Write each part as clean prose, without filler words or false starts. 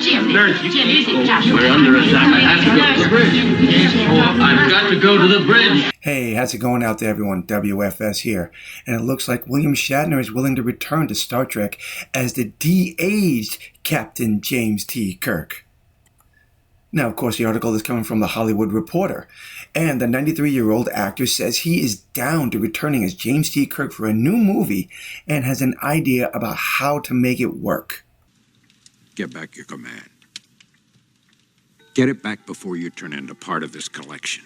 Jim, We're under attack. I have to go to the bridge. I've got to go to the bridge. Hey, how's it going out there, everyone? W.F.S. here. And it looks like William Shatner is willing to return to Star Trek as the de-aged Captain James T. Kirk. Now, of course, the article is coming from The Hollywood Reporter. And the 93-year-old actor says he is down to returning as James T. Kirk for a new movie and has an idea about how to make it work. Get back your command. Get it back before you turn into part of this collection.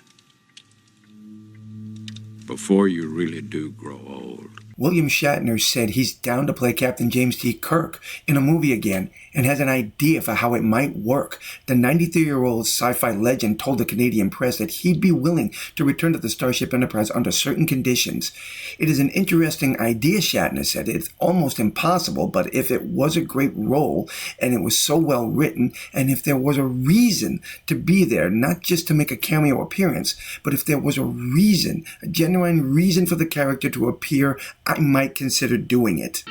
Before you really do grow old. William Shatner said he's down to play Captain James T. Kirk in a movie again and has an idea for how it might work. The 93-year-old sci-fi legend told the Canadian press that he'd be willing to return to the Starship Enterprise under certain conditions. It is an interesting idea, Shatner said. It's almost impossible, but if it was a great role and it was so well written, and if there was a reason to be there, not just to make a cameo appearance, but if there was a reason, a genuine reason for the character to appear, I might consider doing it.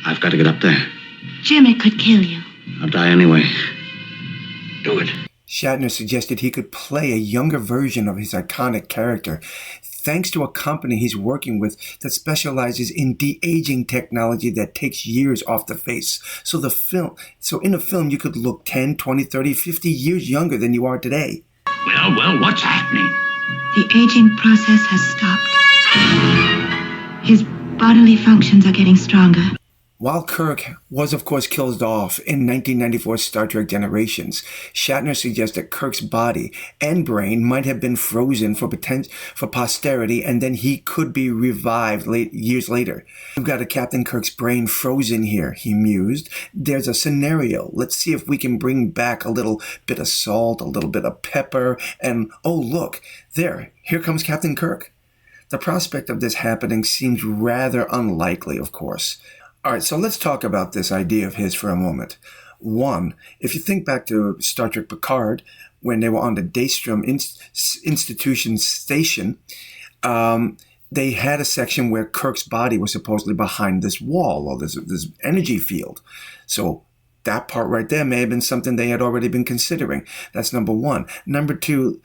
I've got to get up there. Jim, it could kill you. I'll die anyway. Do it. Shatner suggested he could play a younger version of his iconic character, thanks to a company he's working with that specializes in de-aging technology that takes years off the face. So in a film, you could look 10, 20, 30, 50 years younger than you are today. Well, what's happening? The aging process has stopped. His bodily functions are getting stronger. While Kirk was, of course, killed off in 1994's Star Trek Generations, Shatner suggests that Kirk's body and brain might have been frozen for posterity, and then he could be revived years later. We've got a Captain Kirk's brain frozen here, he mused. There's a scenario. Let's see if we can bring back a little bit of salt, a little bit of pepper, and oh, look, here comes Captain Kirk. The prospect of this happening seems rather unlikely, of course. All right, so let's talk about this idea of his for a moment. One, if you think back to Star Trek Picard, when they were on the Daystrom Institution station, they had a section where Kirk's body was supposedly behind this wall or this energy field. So that part right there may have been something they had already been considering. That's number one. Number two,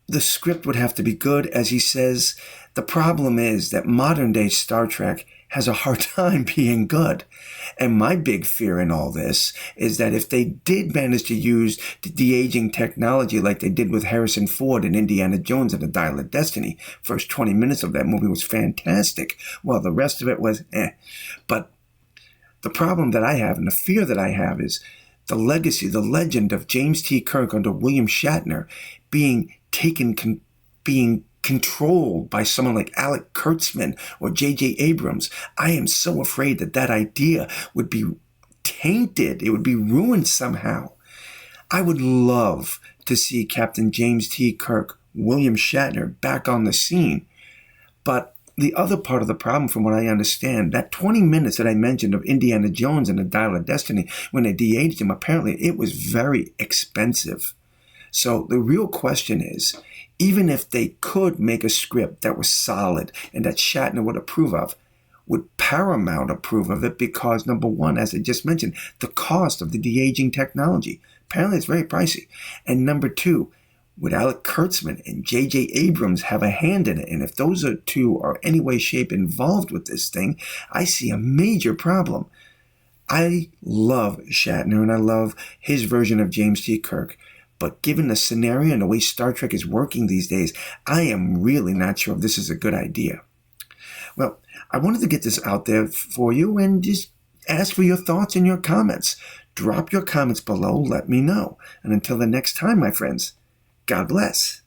the script would have to be good, as he says. The problem is that modern-day Star Trek has a hard time being good. And my big fear in all this is that if they did manage to use the de-aging technology like they did with Harrison Ford in Indiana Jones and the Dial of Destiny, first 20 minutes of that movie was fantastic, while the rest of it was But the problem that I have and the fear that I have is the legacy, the legend of James T. Kirk under William Shatner being controlled by someone like Alec Kurtzman or J.J. Abrams. I am so afraid that idea would be tainted. It would be ruined somehow. I would love to see Captain James T. Kirk, William Shatner, back on the scene. But the other part of the problem, from what I understand, that 20 minutes that I mentioned of Indiana Jones and the Dial of Destiny, when they de-aged him, apparently it was very expensive. So the real question is, even if they could make a script that was solid and that Shatner would approve of, would Paramount approve of it? Because number one, as I just mentioned, the cost of the de-aging technology. Apparently it's very pricey. And number two, would Alec Kurtzman and J.J. Abrams have a hand in it? And if those two are any way, shape involved with this thing, I see a major problem. I love Shatner and I love his version of James T. Kirk. But given the scenario and the way Star Trek is working these days, I am really not sure if this is a good idea. Well, I wanted to get this out there for you and just ask for your thoughts and your comments. Drop your comments below, let me know. And until the next time, my friends, God bless.